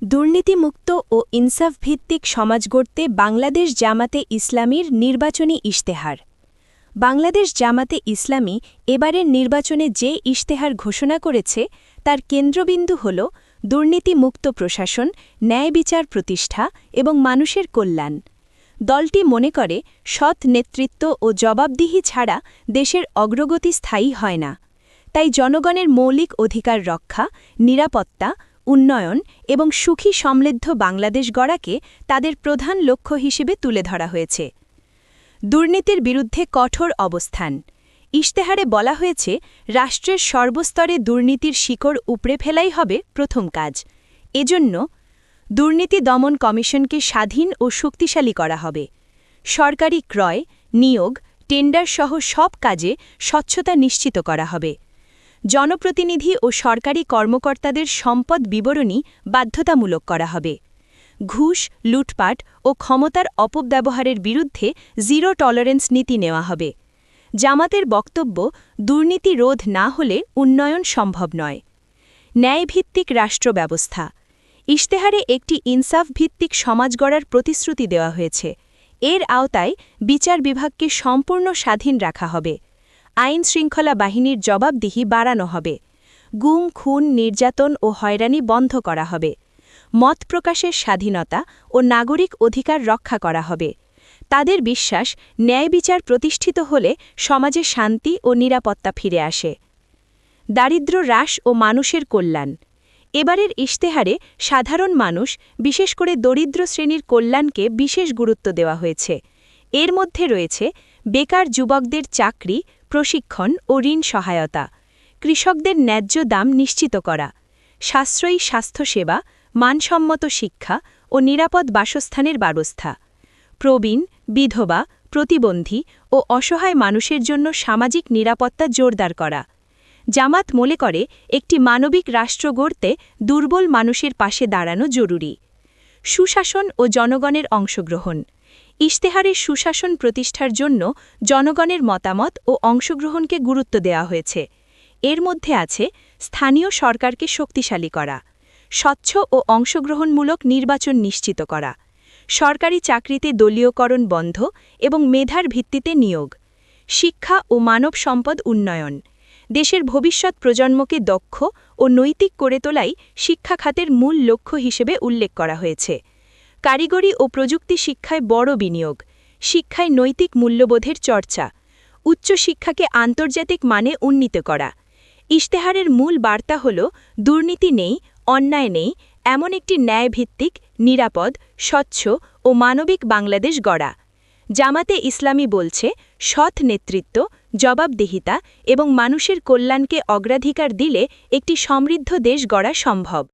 দুর্নীতিমুক্ত ও ইনসাফভিত্তিক সমাজ গড়তে বাংলাদেশ জামাতে ইসলামীর নির্বাচনী ইশতেহার। বাংলাদেশ জামাতে ইসলামী এবারের নির্বাচনে যে ইশতেহার ঘোষণা করেছে তার কেন্দ্রবিন্দু হল দুর্নীতিমুক্ত প্রশাসন, ন্যায় বিচার প্রতিষ্ঠা এবং মানুষের কল্যাণ। দলটি মনে করে সৎ নেতৃত্ব ও জবাবদিহি ছাড়া দেশের অগ্রগতি স্থায়ী হয় না। তাই জনগণের মৌলিক অধিকার রক্ষা, নিরাপত্তা, উন্নয়ন এবং সুখী সমৃদ্ধ বাংলাদেশ গড়াকে তাদের প্রধান লক্ষ্য হিসেবে তুলে ধরা হয়েছে। দুর্নীতির বিরুদ্ধে কঠোর অবস্থান। ইশতেহারে বলা হয়েছে, রাষ্ট্রের সর্বস্তরে দুর্নীতির শিকড় উপড়ে ফেলাই হবে প্রথম কাজ। এজন্য দুর্নীতি দমন কমিশনকে স্বাধীন ও শক্তিশালী করা হবে। সরকারি ক্রয়, নিয়োগ, টেন্ডার সহ সব কাজে স্বচ্ছতা নিশ্চিত করা হবে। জনপ্রতিনিধি ও সরকারি কর্মকর্তাদের সম্পদ বিবরণী বাধ্যতামূলক করা হবে। ঘুষ, লুটপাট ও ক্ষমতার অপব্যবহারের বিরুদ্ধে জিরো টলারেন্স নীতি নেওয়া হবে। জামাতের বক্তব্য, দুর্নীতি রোধ না হলে উন্নয়ন সম্ভব নয়। ন্যায়ভিত্তিক রাষ্ট্র ব্যবস্থা। ইশতেহারে একটি ইনসাফভিত্তিক সমাজ গড়ার প্রতিশ্রুতি দেওয়া হয়েছে। এর আওতায় বিচার বিভাগকে সম্পূর্ণ স্বাধীন রাখা হবে। আইন শৃঙ্খলা বাহিনীর জবাবদিহি বাড়ানো হবে। গুম, খুন, নির্যাতন ও হয়রানি বন্ধ করা হবে। মত প্রকাশের স্বাধীনতা ও নাগরিক অধিকার রক্ষা করা হবে। তাদের বিশ্বাস, ন্যায় বিচার প্রতিষ্ঠিত হলে সমাজে শান্তি ও নিরাপত্তা ফিরে আসে। দারিদ্র্য হ্রাস ও মানুষের কল্যাণ। এবারের ইশতেহারে সাধারণ মানুষ, বিশেষ করে দরিদ্র শ্রেণীর কল্যাণকে বিশেষ গুরুত্ব দেওয়া হয়েছে। এর মধ্যে রয়েছে বেকার যুবকদের চাকরি, প্রশিক্ষণ ও ঋণ সহায়তা, কৃষকদের ন্যায্য দাম নিশ্চিত করা, সাশ্রয়ী স্বাস্থ্যসেবা, মানসম্মত শিক্ষা ও নিরাপদ বাসস্থানের ব্যবস্থা, প্রবীণ, বিধবা, প্রতিবন্ধী ও অসহায় মানুষের জন্য সামাজিক নিরাপত্তা জোরদার করা। জামাত মনে করে, একটি মানবিক রাষ্ট্র গড়তে দুর্বল মানুষের পাশে দাঁড়ানো জরুরি। সুশাসন ও জনগণের অংশগ্রহণ। ইশতেহারের সুশাসন প্রতিষ্ঠার জন্য জনগণের মতামত ও অংশগ্রহণকে গুরুত্ব দেওয়া হয়েছে। এর মধ্যে আছে স্থানীয় সরকারকে শক্তিশালী করা, স্বচ্ছ ও অংশগ্রহণমূলক নির্বাচন নিশ্চিত করা, সরকারি চাকরিতে দলীয়করণ বন্ধ এবং মেধার ভিত্তিতে নিয়োগ, শিক্ষা ও মানব সম্পদ উন্নয়ন। দেশের ভবিষ্যৎ প্রজন্মকে দক্ষ ও নৈতিক করে তোলাই শিক্ষা খাতের মূল লক্ষ্য হিসেবে উল্লেখ করা হয়েছে। কারিগরি ও প্রযুক্তি শিক্ষায় বড় বিনিয়োগ, শিক্ষায় নৈতিক মূল্যবোধের চর্চা, উচ্চশিক্ষাকে আন্তর্জাতিক মানে উন্নীত করা। ইশতেহারের মূল বার্তা হল, দুর্নীতি নেই, অন্যায় নেই, এমন একটি ন্যায়ভিত্তিক, নিরাপদ, স্বচ্ছ ও মানবিক বাংলাদেশ গড়া। জামাতে ইসলামী বলছে, সৎ নেতৃত্ব, জবাবদিহিতা এবং মানুষের কল্যাণকে অগ্রাধিকার দিলে একটি সমৃদ্ধ দেশ গড়া সম্ভব।